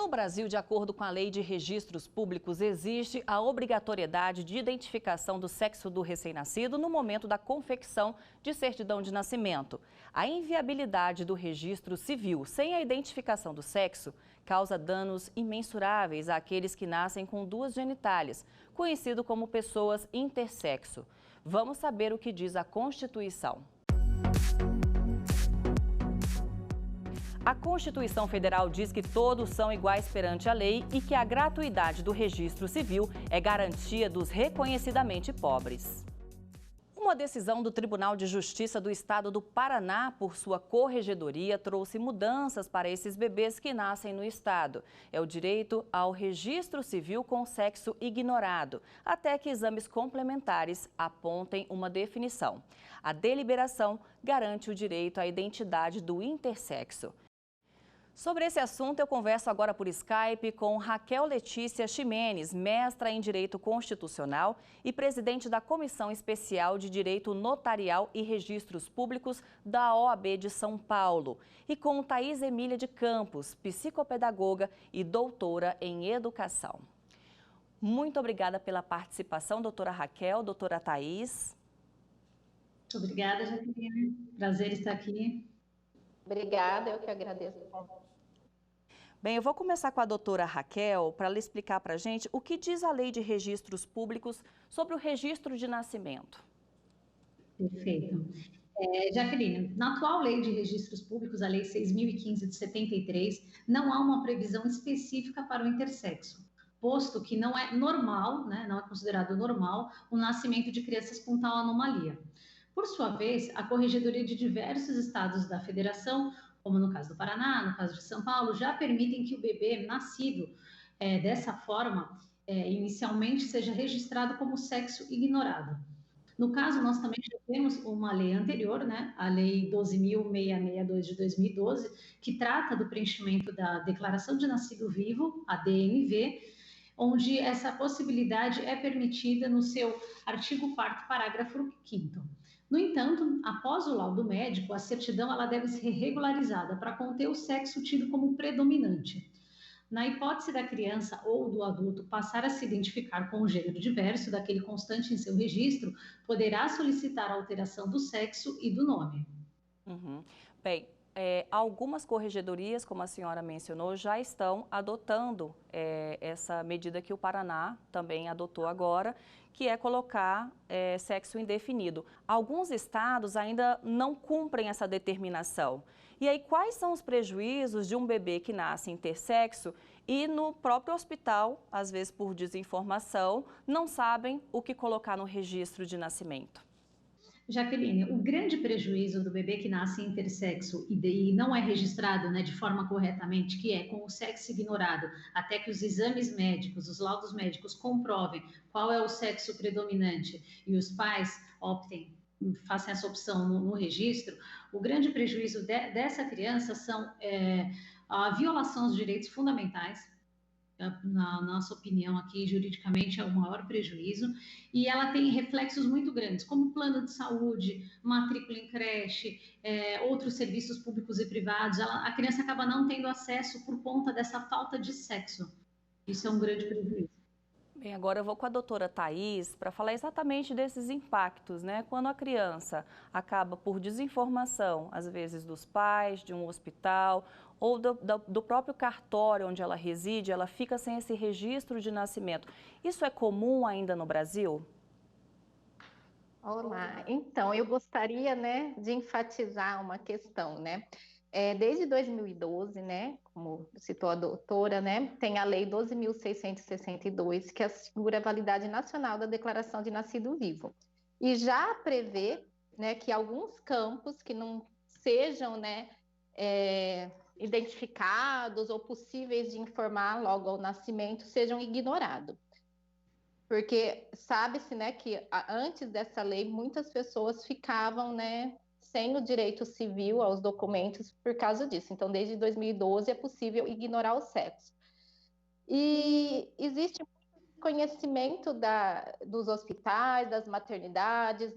No Brasil, de acordo com a Lei de Registros Públicos, existe a obrigatoriedade de identificação do sexo do recém-nascido no momento da confecção de certidão de nascimento. A inviabilidade do registro civil sem a identificação do sexo causa danos imensuráveis àqueles que nascem com duas genitálias, conhecido como pessoas intersexo. Vamos saber o que diz a Constituição. A Constituição Federal diz que todos são iguais perante a lei e que a gratuidade do registro civil é garantia dos reconhecidamente pobres. Uma decisão do Tribunal de Justiça do Estado do Paraná, por sua corregedoria, trouxe mudanças para esses bebês que nascem no estado. É o direito ao registro civil com sexo ignorado, até que exames complementares apontem uma definição. A deliberação garante o direito à identidade do intersexo. Sobre esse assunto, eu converso agora por Skype com Raquel Letícia Ximenes, mestra em Direito Constitucional e presidente da Comissão Especial de Direito Notarial e Registros Públicos da OAB de São Paulo, e com Thaís Emília de Campos, psicopedagoga e doutora em Educação. Muito obrigada pela participação, doutora Raquel, doutora Thaís. Obrigada, Jaqueline. Prazer estar aqui. Obrigada, eu que agradeço. Bem, eu vou começar com a doutora Raquel para ela explicar para a gente o que diz a Lei de Registros Públicos sobre o registro de nascimento. Perfeito. Jaqueline, na atual Lei de Registros Públicos, a Lei 6.015 de 73, não há uma previsão específica para o intersexo, posto que não é normal, né, não é considerado normal, o nascimento de crianças com tal anomalia. Por sua vez, a Corregedoria de diversos estados da Federação, como no caso do Paraná, no caso de São Paulo, já permitem que o bebê nascido dessa forma, inicialmente, seja registrado como sexo ignorado. No caso, nós também já temos uma lei anterior, né, a Lei 12.662 de 2012, que trata do preenchimento da Declaração de Nascido Vivo, a DNV, onde essa possibilidade é permitida no seu artigo 4º, parágrafo 5º. No entanto, após o laudo médico, a certidão ela deve ser regularizada para conter o sexo tido como predominante. Na hipótese da criança ou do adulto passar a se identificar com um gênero diverso daquele constante em seu registro, poderá solicitar a alteração do sexo e do nome. Bem, algumas corregedorias, como a senhora mencionou, já estão adotando essa medida que o Paraná também adotou agora, que é colocar sexo indefinido. Alguns estados ainda não cumprem essa determinação. E aí, quais são os prejuízos de um bebê que nasce intersexo e no próprio hospital, às vezes por desinformação, não sabem o que colocar no registro de nascimento? Jaqueline, o grande prejuízo do bebê que nasce intersexo e não é registrado, né, de forma corretamente, que é com o sexo ignorado, até que os exames médicos, os laudos médicos comprovem qual é o sexo predominante e os pais optem, façam essa opção no registro, o grande prejuízo dessa criança são a violação aos direitos fundamentais. Na nossa opinião aqui, juridicamente, é o maior prejuízo, e ela tem reflexos muito grandes, como plano de saúde, matrícula em creche, outros serviços públicos e privados. A criança acaba não tendo acesso por conta dessa falta de sexo. Isso é um grande prejuízo. Bem, agora eu vou com a doutora Thaís para falar exatamente desses impactos, né? Quando a criança acaba por desinformação, às vezes dos pais, de um hospital ou do próprio cartório onde ela reside, ela fica sem esse registro de nascimento. Isso é comum ainda no Brasil? Olá, então eu gostaria, né, de enfatizar uma questão, né? Desde 2012, né, como citou a doutora, né, tem a Lei 12.662, que assegura a validade nacional da Declaração de Nascido Vivo. E já prevê, né, que alguns campos que não sejam, né, identificados ou possíveis de informar logo ao nascimento sejam ignorados. Porque sabe-se, né, que antes dessa lei muitas pessoas ficavam, né, sem o direito civil aos documentos por causa disso. Então, desde 2012 é possível ignorar o sexo. E existe conhecimento dos hospitais, das maternidades,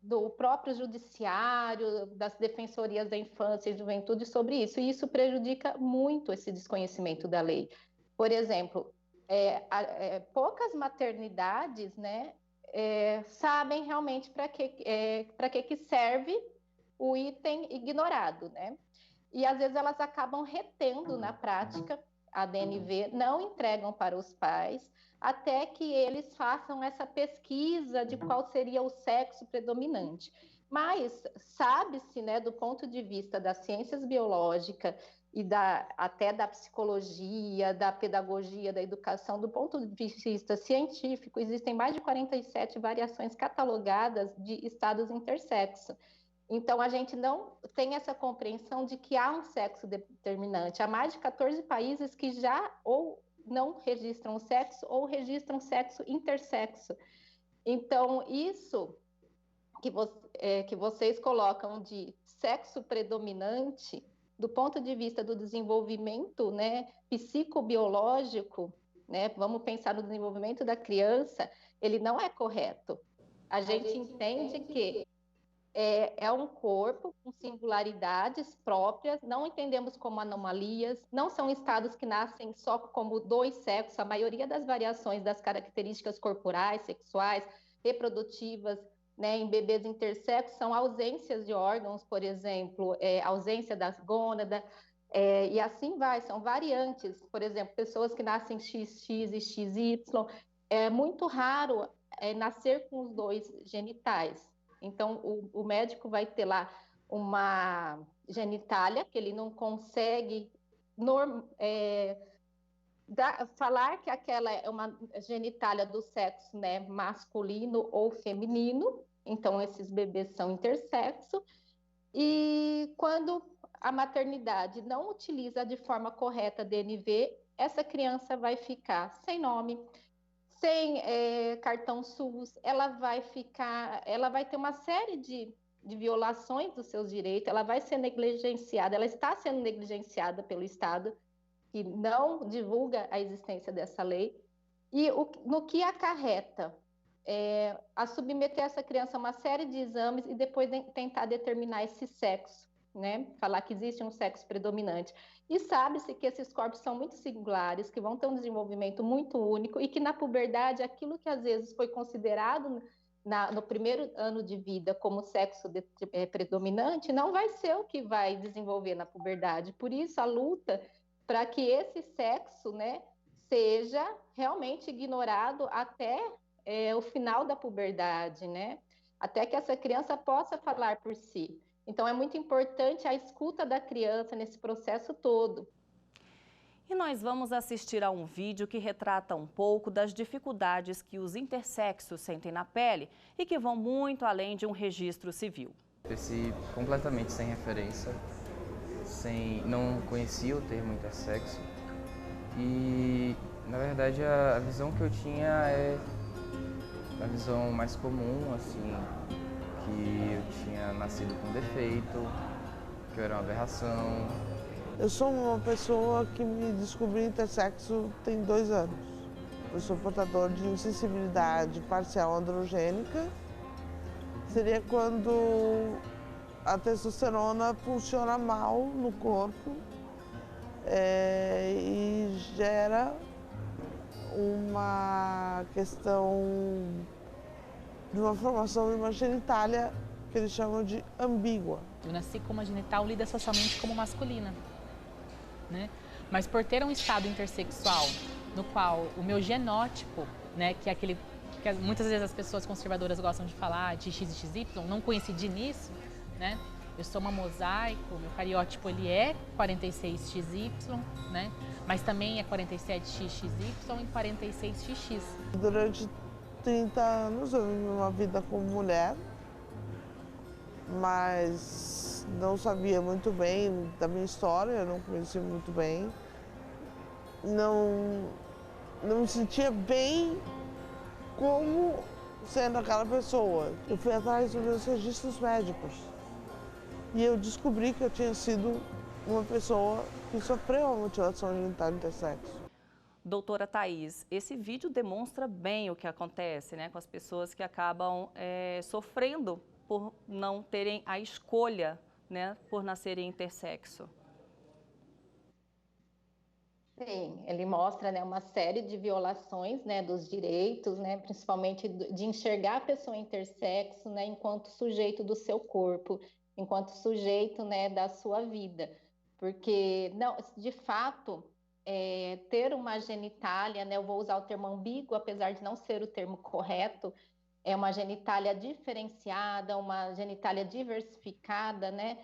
do próprio judiciário, das defensorias da infância e juventude sobre isso. E isso prejudica muito esse desconhecimento da lei. Por exemplo, poucas maternidades, né, sabem realmente para que serve o item ignorado, né? E às vezes elas acabam retendo na prática a DNV, não entregam para os pais, até que eles façam essa pesquisa de qual seria o sexo predominante. Mas sabe-se, né, do ponto de vista das ciências biológicas e até da psicologia, da pedagogia, da educação, do ponto de vista científico, existem mais de 47 variações catalogadas de estados intersexo. Então, a gente não tem essa compreensão de que há um sexo determinante. Há mais de 14 países que já ou não registram sexo ou registram sexo intersexo. Então, isso que vocês colocam de sexo predominante, do ponto de vista do desenvolvimento, né, psicobiológico, né, vamos pensar no desenvolvimento da criança, ele não é correto. A gente entende que é um corpo com singularidades próprias, não entendemos como anomalias, não são estados que nascem só como dois sexos, a maioria das variações das características corporais, sexuais, reprodutivas, né, em bebês intersexos são ausências de órgãos, por exemplo, ausência das gônadas, e assim vai, são variantes, por exemplo, pessoas que nascem XX e XY, é muito raro nascer com os dois genitais. Então, o médico vai ter lá uma genitália que ele não consegue falar que aquela é uma genitália do sexo, né, masculino ou feminino. Então, esses bebês são intersexo. E quando a maternidade não utiliza de forma correta a DNV, essa criança vai ficar sem nome, sem cartão SUS, ela vai ter uma série de violações dos seus direitos, ela vai ser negligenciada, ela está sendo negligenciada pelo Estado, que não divulga a existência dessa lei, e no que acarreta a submeter essa criança a uma série de exames e depois tentar determinar esse sexo, né? Falar que existe um sexo predominante. E sabe-se que esses corpos são muito singulares, que vão ter um desenvolvimento muito único e que na puberdade, aquilo que às vezes foi considerado no primeiro ano de vida como sexo predominante, não vai ser o que vai desenvolver na puberdade. Por isso, a luta para que esse sexo, né, seja realmente ignorado até o final da puberdade, né? Até que essa criança possa falar por si. Então, é muito importante a escuta da criança nesse processo todo. E nós vamos assistir a um vídeo que retrata um pouco das dificuldades que os intersexos sentem na pele e que vão muito além de um registro civil. Cresci completamente sem referência, não conhecia o termo intersexo e, na verdade, a visão que eu tinha é a visão mais comum, assim, que eu tinha nascido com defeito, que eu era uma aberração. Eu sou uma pessoa que me descobri intersexo tem 2 anos. Eu sou portador de insensibilidade parcial androgênica. Seria quando a testosterona funciona mal no corpo e gera uma questão de uma formação de uma genitália que eles chamam de ambígua. Eu nasci com uma genital lida socialmente como masculina, né? Mas por ter um estado intersexual no qual o meu genótipo, né, que é aquele que muitas vezes as pessoas conservadoras gostam de falar de X e XY, não coincidi nisso, né? Eu sou uma mosaico, meu cariótipo ele é 46XY, né? Mas também é 47XXY e 46XX. Durante 30 anos eu vivi uma vida como mulher, mas não sabia muito bem da minha história, eu não conhecia muito bem. Não me sentia bem como sendo aquela pessoa. Eu fui atrás dos meus registros médicos e eu descobri que eu tinha sido uma pessoa que sofreu a mutilação genital intersexo. Doutora Thaís, esse vídeo demonstra bem o que acontece, né, com as pessoas que acabam sofrendo por não terem a escolha, né, por nascerem intersexo. Sim, ele mostra, né, uma série de violações, né, dos direitos, né, principalmente de enxergar a pessoa intersexo, né, enquanto sujeito do seu corpo, enquanto sujeito, né, da sua vida, porque não, de fato, ter uma genitália, né, eu vou usar o termo ambíguo, apesar de não ser o termo correto, é uma genitália diferenciada, uma genitália diversificada, né,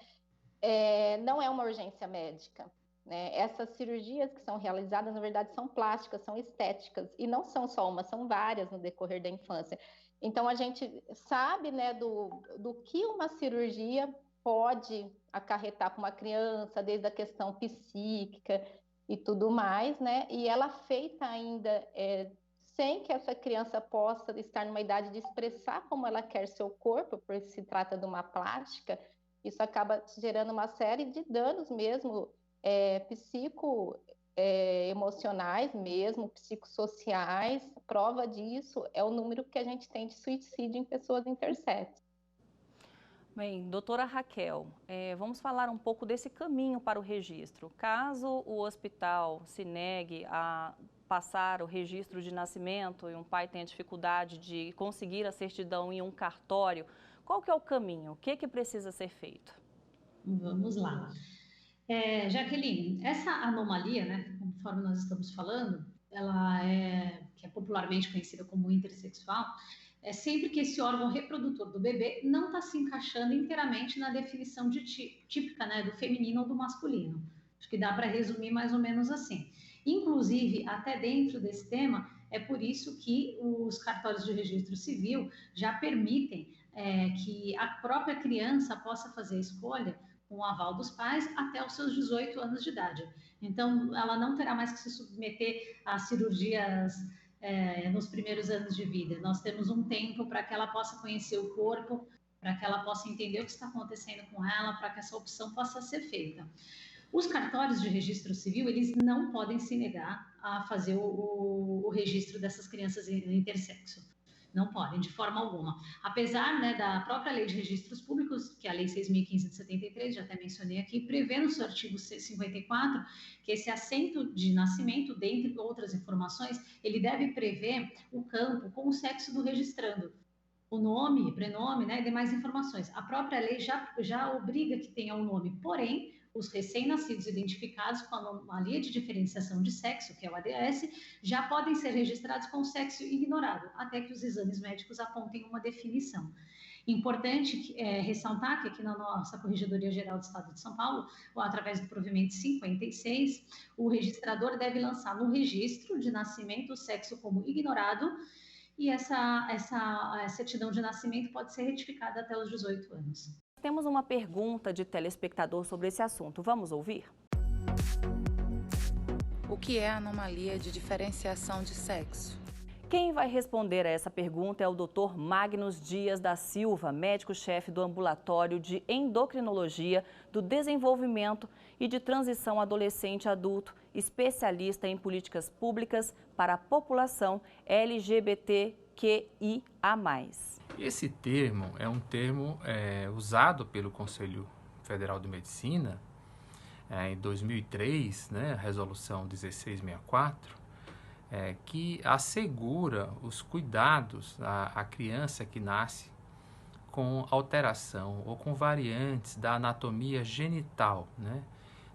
não é uma urgência médica. Né? Essas cirurgias que são realizadas, na verdade, são plásticas, são estéticas, e não são só uma, são várias no decorrer da infância. Então, a gente sabe, né, do que uma cirurgia pode acarretar para uma criança, desde a questão psíquica e tudo mais, né? E ela feita ainda sem que essa criança possa estar numa idade de expressar como ela quer seu corpo, porque se trata de uma plástica, isso acaba gerando uma série de danos mesmo, emocionais mesmo, psicossociais. Prova disso é o número que a gente tem de suicídio em pessoas intersexo. Bem, doutora Raquel, vamos falar um pouco desse caminho para o registro. Caso o hospital se negue a passar o registro de nascimento e um pai tenha dificuldade de conseguir a certidão em um cartório, qual que é o caminho? O que precisa ser feito? Vamos lá. Jaqueline, essa anomalia, né, conforme nós estamos falando, ela que é popularmente conhecida como intersexual, é sempre que esse órgão reprodutor do bebê não está se encaixando inteiramente na definição típica, né, do feminino ou do masculino. Acho que dá para resumir mais ou menos assim. Inclusive, até dentro desse tema, é por isso que os cartórios de registro civil já permitem que a própria criança possa fazer a escolha com o aval dos pais até os seus 18 anos de idade. Então, ela não terá mais que se submeter a cirurgias nos primeiros anos de vida. Nós temos um tempo para que ela possa conhecer o corpo, para que ela possa entender o que está acontecendo com ela, para que essa opção possa ser feita. Os cartórios de registro civil, eles não podem se negar a fazer o registro dessas crianças intersexo. Não podem, de forma alguma. Apesar, né, da própria Lei de Registros Públicos, que é a Lei 6.015 de 73, já até mencionei aqui, prevê no seu artigo 54 que esse assento de nascimento, dentre outras informações, ele deve prever o campo com o sexo do registrando. O nome, prenome, né, e demais informações. A própria lei já obriga que tenha um nome, porém, os recém-nascidos identificados com a anomalia de diferenciação de sexo, que é o ADS, já podem ser registrados com sexo ignorado, até que os exames médicos apontem uma definição. Importante ressaltar que aqui na nossa Corregedoria Geral do Estado de São Paulo, ou através do provimento 56, o registrador deve lançar no registro de nascimento o sexo como ignorado, e essa certidão de nascimento pode ser retificada até os 18 anos. Temos uma pergunta de telespectador sobre esse assunto. Vamos ouvir? O que é anomalia de diferenciação de sexo? Quem vai responder a essa pergunta é o Dr. Magnus Dias da Silva, médico-chefe do Ambulatório de Endocrinologia do Desenvolvimento e de Transição Adolescente-Adulto, especialista em políticas públicas para a população LGBTQIA+. Esse termo é um termo usado pelo Conselho Federal de Medicina em 2003, né, a Resolução 1664, que assegura os cuidados à criança que nasce com alteração ou com variantes da anatomia genital, né?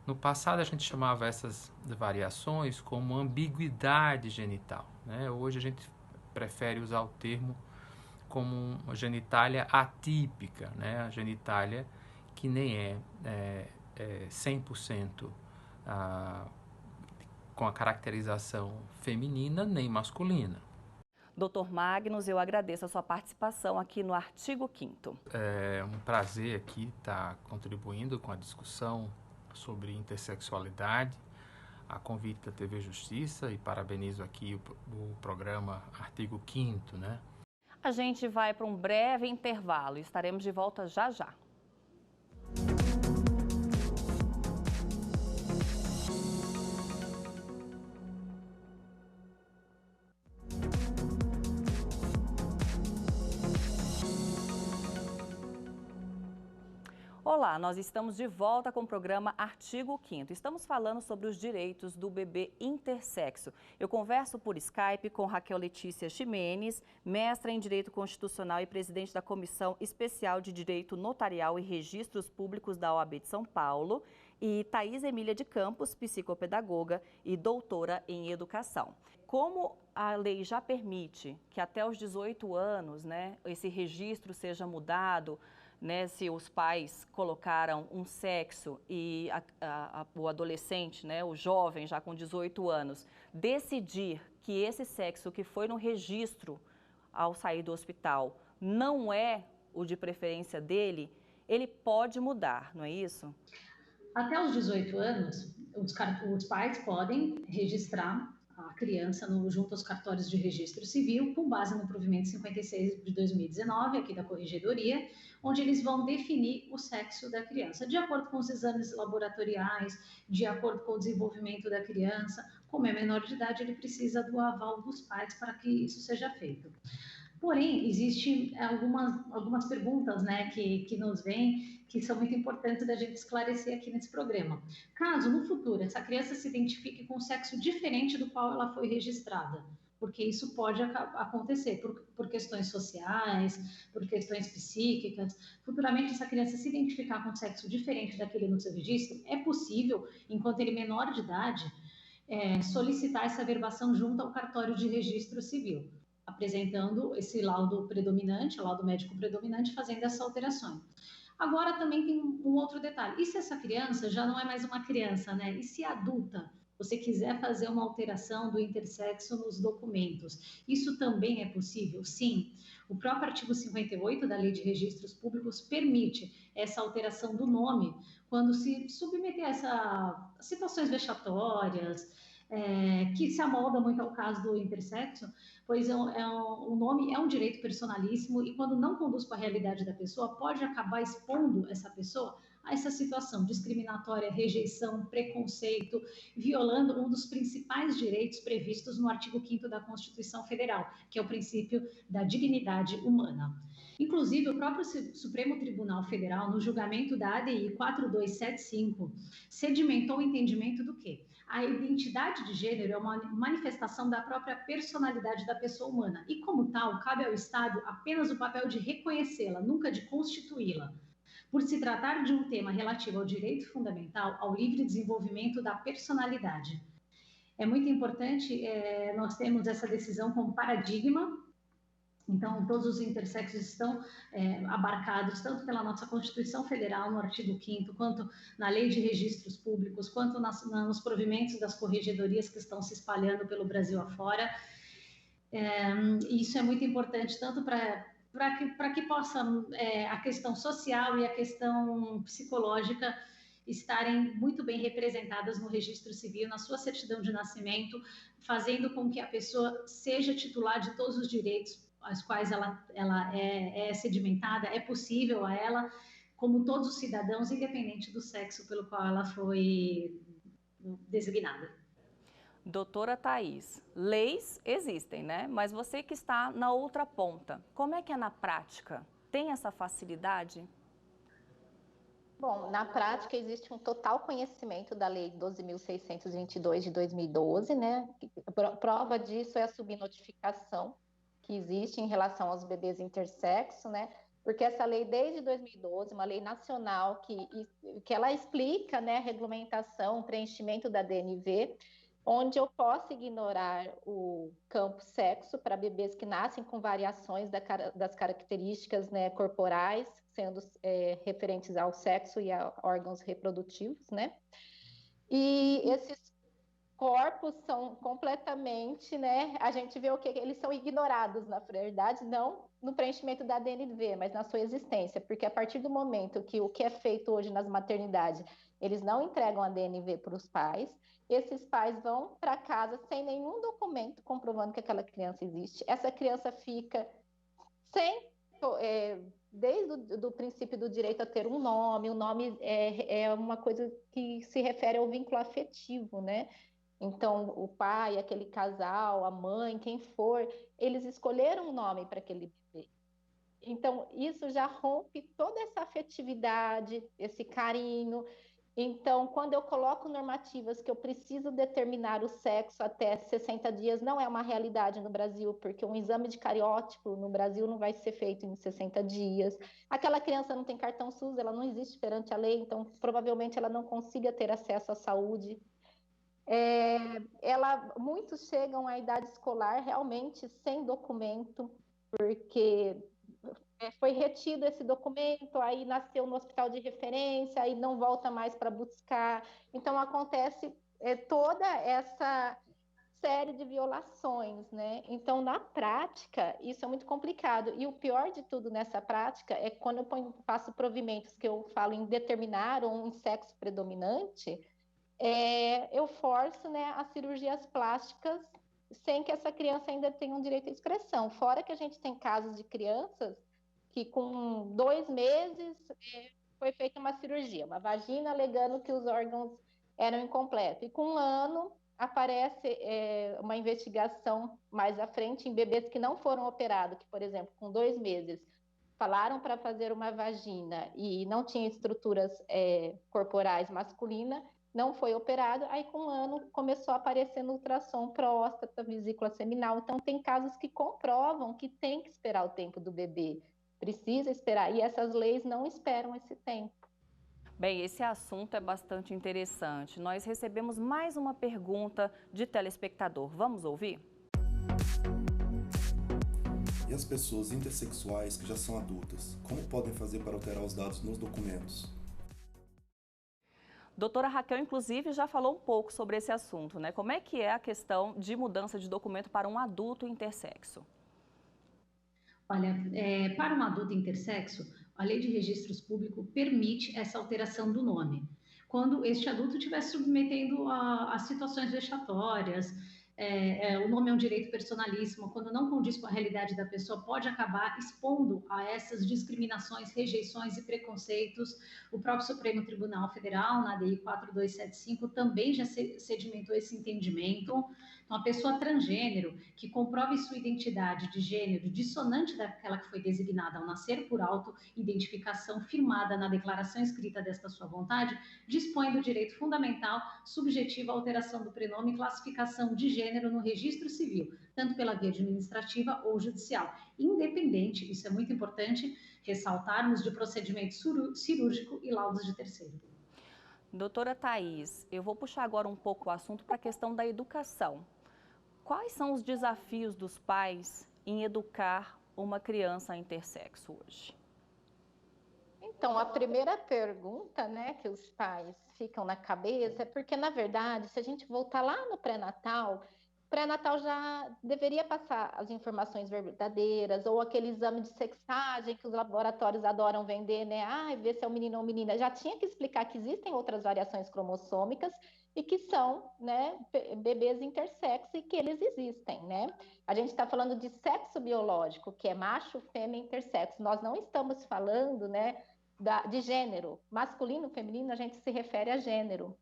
No passado a gente chamava essas variações como ambiguidade genital, né? Hoje a gente prefere usar o termo como uma genitália atípica, né? A genitália que nem é 100% com a caracterização feminina nem masculina. Dr. Magnus, eu agradeço a sua participação aqui no Artigo 5º. É um prazer aqui estar contribuindo com a discussão sobre intersexualidade, a convite da TV Justiça, e parabenizo aqui o programa Artigo 5º, né? A gente vai para um breve intervalo e estaremos de volta já já. Olá, nós estamos de volta com o programa Artigo 5º. Estamos falando sobre os direitos do bebê intersexo. Eu converso por Skype com Raquel Letícia Ximenes, mestra em Direito Constitucional e presidente da Comissão Especial de Direito Notarial e Registros Públicos da OAB de São Paulo, e Thaís Emília de Campos, psicopedagoga e doutora em Educação. Como a lei já permite que até os 18 anos, esse registro seja mudado, se os pais colocaram um sexo e o adolescente, o jovem já com 18 anos, decidir que esse sexo que foi no registro ao sair do hospital não é o de preferência dele, ele pode mudar, não é isso? Até os 18 anos, os pais podem registrar a criança junto aos cartórios de registro civil, com base no provimento 56 de 2019, aqui da Corregedoria, onde eles vão definir o sexo da criança, de acordo com os exames laboratoriais, de acordo com o desenvolvimento da criança. Como é menor de idade, ele precisa do aval dos pais para que isso seja feito. Porém, existem algumas perguntas que nos vêm, que são muito importantes da gente esclarecer aqui nesse programa. Caso, no futuro, essa criança se identifique com um sexo diferente do qual ela foi registrada, porque isso pode acontecer por questões sociais, por questões psíquicas. Futuramente, essa criança se identificar com um sexo diferente daquele no seu registro, é possível, enquanto ele é menor de idade, solicitar essa averbação junto ao cartório de registro civil, apresentando esse laudo predominante, o laudo médico predominante, fazendo essa alteração. Agora também tem um outro detalhe. E se essa criança já não é mais uma criança, E se adulta, você quiser fazer uma alteração do intersexo nos documentos, isso também é possível? Sim. O próprio artigo 58 da Lei de Registros Públicos permite essa alteração do nome quando se submeter a essas situações vexatórias, que se amolda muito ao caso do intersexo, pois o nome é um direito personalíssimo e quando não conduz para a realidade da pessoa, pode acabar expondo essa pessoa a essa situação discriminatória, rejeição, preconceito, violando um dos principais direitos previstos no artigo 5º da Constituição Federal, que é o princípio da dignidade humana. Inclusive, o próprio Supremo Tribunal Federal, no julgamento da ADI 4275, sedimentou o entendimento do quê? A identidade de gênero é uma manifestação da própria personalidade da pessoa humana e, como tal, cabe ao Estado apenas o papel de reconhecê-la, nunca de constituí-la. Por se tratar de um tema relativo ao direito fundamental, ao livre desenvolvimento da personalidade. É muito importante nós termos essa decisão como paradigma. Então, todos os intersexos estão abarcados tanto pela nossa Constituição Federal, no artigo 5º, quanto na Lei de Registros Públicos, quanto nos provimentos das corregedorias que estão se espalhando pelo Brasil afora. Isso é muito importante, tanto para que possa a questão social e a questão psicológica estarem muito bem representadas no registro civil, na sua certidão de nascimento, fazendo com que a pessoa seja titular de todos os direitos às quais ela é sedimentada, é possível a ela, como todos os cidadãos, independente do sexo pelo qual ela foi designada. Doutora Thaís, leis existem, Mas você que está na outra ponta, como é que é na prática? Tem essa facilidade? Bom, na prática existe um total conhecimento da Lei 12.622 de 2012, Prova disso é a subnotificação que existe em relação aos bebês intersexo, Porque essa lei desde 2012, uma lei nacional que ela explica, a regulamentação, o preenchimento da DNV, onde eu posso ignorar o campo sexo para bebês que nascem com variações das características corporais, sendo referentes ao sexo e a órgãos reprodutivos, E esses corpos são completamente, a gente vê o que eles são ignorados, na verdade, não no preenchimento da DNV, mas na sua existência, porque a partir do momento que o que é feito hoje nas maternidades, eles não entregam a DNV para os pais, esses pais vão para casa sem nenhum documento comprovando que aquela criança existe, essa criança fica sem... desde o princípio do direito a ter um nome, o nome é uma coisa que se refere ao vínculo afetivo, Então, o pai, aquele casal, a mãe, quem for, eles escolheram um nome para aquele bebê. Então, isso já rompe toda essa afetividade, esse carinho. Então, quando eu coloco normativas que eu preciso determinar o sexo até 60 dias, não é uma realidade no Brasil, porque um exame de cariótipo no Brasil não vai ser feito em 60 dias. Aquela criança não tem cartão SUS, ela não existe perante a lei, então provavelmente ela não consiga ter acesso à saúde. Muitos chegam à idade escolar realmente sem documento, porque foi retido esse documento, aí nasceu no hospital de referência, aí não volta mais para buscar. Então, acontece toda essa série de violações, né? Então, na prática, isso é muito complicado. E o pior de tudo nessa prática é quando eu faço provimentos que eu falo em determinar ou em sexo predominante, eu forço, né, as cirurgias plásticas sem que essa criança ainda tenha um direito à expressão. Fora que a gente tem casos de crianças que com 2 meses foi feita uma cirurgia, uma vagina alegando que os órgãos eram incompletos. E com 1 ano aparece uma investigação mais à frente em bebês que não foram operados, que, por exemplo, com 2 meses falaram para fazer uma vagina e não tinha estruturas corporais masculinas, não foi operado, aí com 1 ano começou a aparecer no ultrassom próstata, vesícula seminal. Então tem casos que comprovam que tem que esperar o tempo do bebê, precisa esperar, e essas leis não esperam esse tempo. Bem, esse assunto é bastante interessante. Nós recebemos mais uma pergunta de telespectador. Vamos ouvir? E as pessoas intersexuais que já são adultas, como podem fazer para alterar os dados nos documentos? Doutora Raquel, inclusive, já falou um pouco sobre esse assunto, né? Como é que é a questão de mudança de documento para um adulto intersexo? Olha, para um adulto intersexo, a Lei de Registros Públicos permite essa alteração do nome. Quando este adulto estiver submetendo a situações vexatórias, o nome é um direito personalíssimo, quando não condiz com a realidade da pessoa, pode acabar expondo a essas discriminações, rejeições e preconceitos. O próprio Supremo Tribunal Federal, na ADI 4275, também já sedimentou esse entendimento. Então, a pessoa transgênero que comprove sua identidade de gênero dissonante daquela que foi designada ao nascer por auto-identificação firmada na declaração escrita desta sua vontade, dispõe do direito fundamental subjetivo à alteração do prenome e classificação de gênero no registro civil, tanto pela via administrativa ou judicial, independente, isso é muito importante ressaltarmos, de procedimento cirúrgico e laudos de terceiro. Doutora Thaís, eu vou puxar agora um pouco o assunto para a questão da educação. Quais são os desafios dos pais em educar uma criança intersexo hoje? Então, a primeira pergunta, né, que os pais ficam na cabeça é porque, na verdade, se a gente voltar lá no pré-natal, o pré-natal já deveria passar as informações verdadeiras, ou aquele exame de sexagem que os laboratórios adoram vender, né? Ver se é um menino ou menina. Já tinha que explicar que existem outras variações cromossômicas e que são, né, bebês intersexo e que eles existem, né? A gente está falando de sexo biológico, que é macho, fêmea, intersexo. Nós não estamos falando, né, de gênero. Masculino, feminino, a gente se refere a gênero.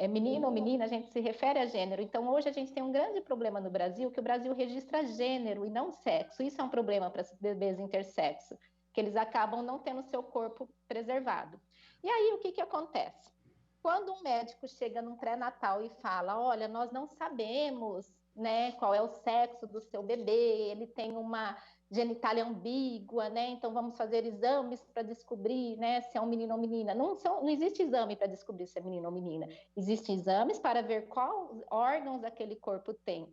Menino ou menina, a gente se refere a gênero. Então, hoje a gente tem um grande problema no Brasil, que o Brasil registra gênero e não sexo. Isso é um problema para os bebês intersexo, que eles acabam não tendo seu corpo preservado. E aí, o que acontece? Quando um médico chega num pré-natal e fala, olha, nós não sabemos, né, qual é o sexo do seu bebê, ele tem uma genitália ambígua, né? Então vamos fazer exames para descobrir, né, se é um menino ou menina. Não existe exame para descobrir se é menino ou menina. Existem exames para ver quais órgãos aquele corpo tem.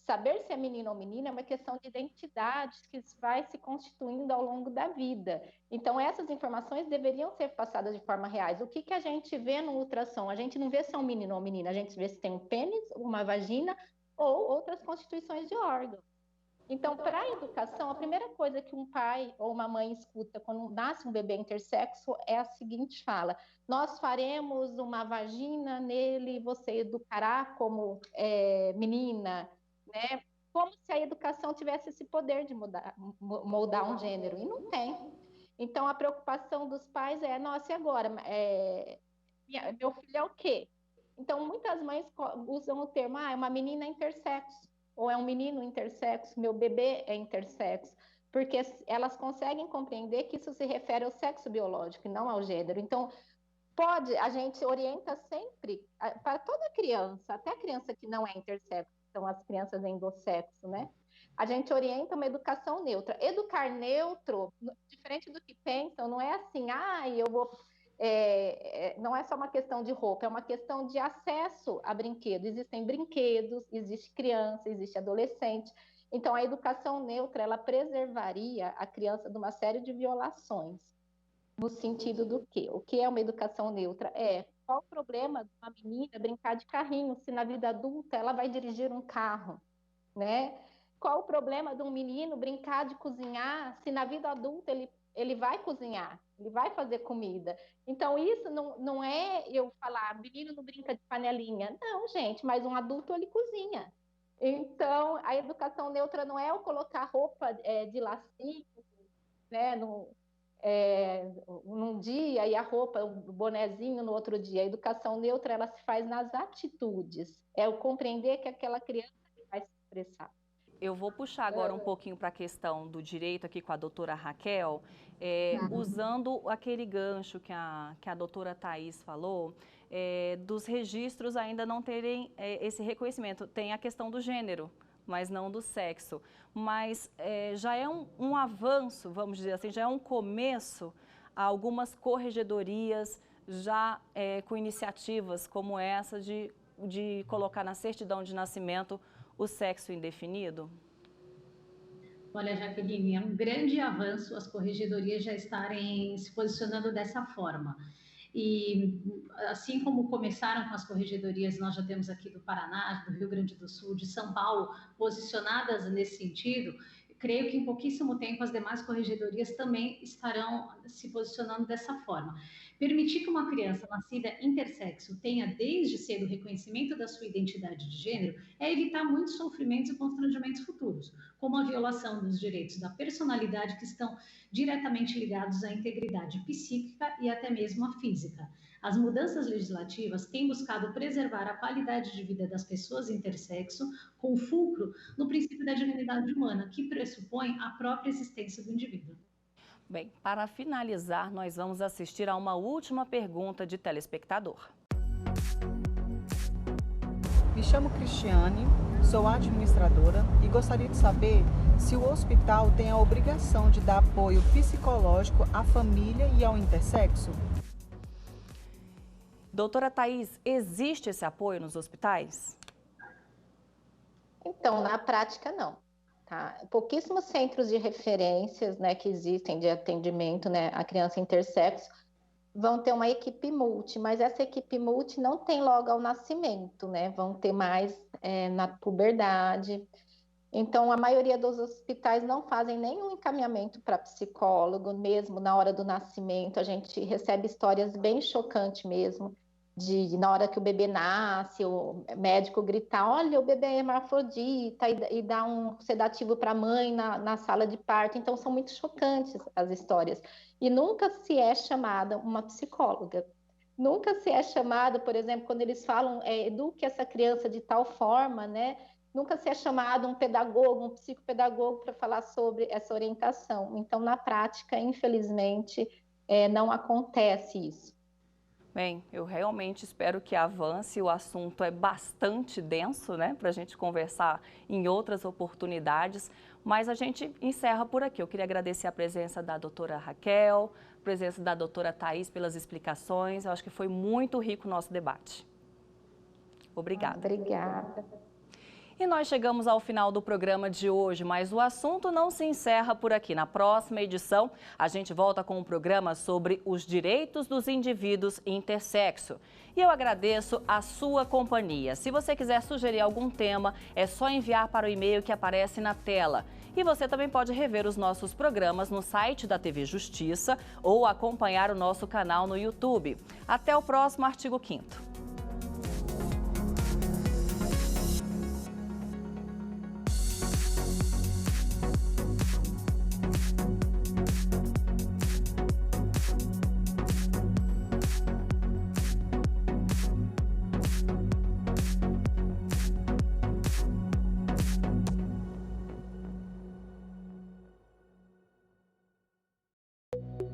Saber se é menino ou menina é uma questão de identidade que vai se constituindo ao longo da vida. Então, essas informações deveriam ser passadas de forma reais. O que a gente vê no ultrassom? A gente não vê se é um menino ou menina, a gente vê se tem um pênis, uma vagina ou outras constituições de órgãos. Então, para a educação, a primeira coisa que um pai ou uma mãe escuta quando nasce um bebê intersexo é a seguinte fala: nós faremos uma vagina nele, você educará como menina, né? Como se a educação tivesse esse poder de moldar um gênero, e não tem. Então, a preocupação dos pais é, nossa, e agora? Meu filho é o quê? Então, muitas mães usam o termo, é uma menina intersexo, ou é um menino intersexo, meu bebê é intersexo, porque elas conseguem compreender que isso se refere ao sexo biológico e não ao gênero. Então, a gente orienta sempre para toda criança, até a criança que não é intersexo, são as crianças endossexo, né? A gente orienta uma educação neutra. Educar neutro, diferente do que pensam, não é assim, eu vou... não é só uma questão de roupa, é uma questão de acesso a brinquedos. Existem brinquedos, existe criança, existe adolescente. Então, a educação neutra, ela preservaria a criança de uma série de violações. No sentido do quê? O que é uma educação neutra? Qual o problema de uma menina brincar de carrinho, se na vida adulta ela vai dirigir um carro, né? Qual o problema de um menino brincar de cozinhar, se na vida adulta ele vai cozinhar, ele vai fazer comida? Então, isso não é eu falar, menino não brinca de panelinha. Não, gente, mas um adulto, ele cozinha. Então, a educação neutra não é eu colocar roupa de lacinho, né, num dia e a roupa, o bonezinho no outro dia. A educação neutra, ela se faz nas atitudes. É eu compreender que aquela criança vai se expressar. Eu vou puxar agora um pouquinho para a questão do direito aqui com a doutora Raquel, usando aquele gancho que a doutora Thaís falou, dos registros ainda não terem esse reconhecimento. Tem a questão do gênero, mas não do sexo. Mas já é um avanço, vamos dizer assim, já é um começo a algumas corregedorias já com iniciativas como essa de colocar na certidão de nascimento o sexo indefinido? Olha, Jaqueline, é um grande avanço as corregedorias já estarem se posicionando dessa forma. E assim como começaram com as corregedorias, nós já temos aqui do Paraná, do Rio Grande do Sul, de São Paulo, posicionadas nesse sentido, creio que em pouquíssimo tempo as demais corregedorias também estarão se posicionando dessa forma. Permitir que uma criança nascida intersexo tenha desde cedo o reconhecimento da sua identidade de gênero é evitar muitos sofrimentos e constrangimentos futuros, como a violação dos direitos da personalidade que estão diretamente ligados à integridade psíquica e até mesmo à física. As mudanças legislativas têm buscado preservar a qualidade de vida das pessoas intersexo com fulcro no princípio da dignidade humana, que pressupõe a própria existência do indivíduo. Bem, para finalizar, nós vamos assistir a uma última pergunta de telespectador. Me chamo Cristiane, sou administradora e gostaria de saber se o hospital tem a obrigação de dar apoio psicológico à família e ao intersexo. Doutora Thaís, existe esse apoio nos hospitais? Então, na prática, não. Tá? Pouquíssimos centros de referências, né, que existem de atendimento, né, à criança intersexo vão ter uma equipe multi, mas essa equipe multi não tem logo ao nascimento, né? Vão ter mais na puberdade. Então, a maioria dos hospitais não fazem nenhum encaminhamento para psicólogo, mesmo na hora do nascimento. A gente recebe histórias bem chocantes mesmo, de na hora que o bebê nasce, o médico gritar, olha, o bebê é hermafrodita, e dá um sedativo para a mãe na sala de parto. Então, são muito chocantes as histórias. E nunca se é chamada uma psicóloga. Nunca se é chamada, por exemplo, quando eles falam, eduque essa criança de tal forma, né? Nunca se é chamado um pedagogo, um psicopedagogo para falar sobre essa orientação. Então, na prática, infelizmente, não acontece isso. Bem, eu realmente espero que avance. O assunto é bastante denso, né, para a gente conversar em outras oportunidades, mas a gente encerra por aqui. Eu queria agradecer a presença da doutora Raquel, a presença da doutora Thaís pelas explicações. Eu acho que foi muito rico o nosso debate. Obrigada. Obrigada. E nós chegamos ao final do programa de hoje, mas o assunto não se encerra por aqui. Na próxima edição, a gente volta com um programa sobre os direitos dos indivíduos intersexo. E eu agradeço a sua companhia. Se você quiser sugerir algum tema, é só enviar para o e-mail que aparece na tela. E você também pode rever os nossos programas no site da TV Justiça ou acompanhar o nosso canal no YouTube. Até o próximo Artigo 5º. Brasil.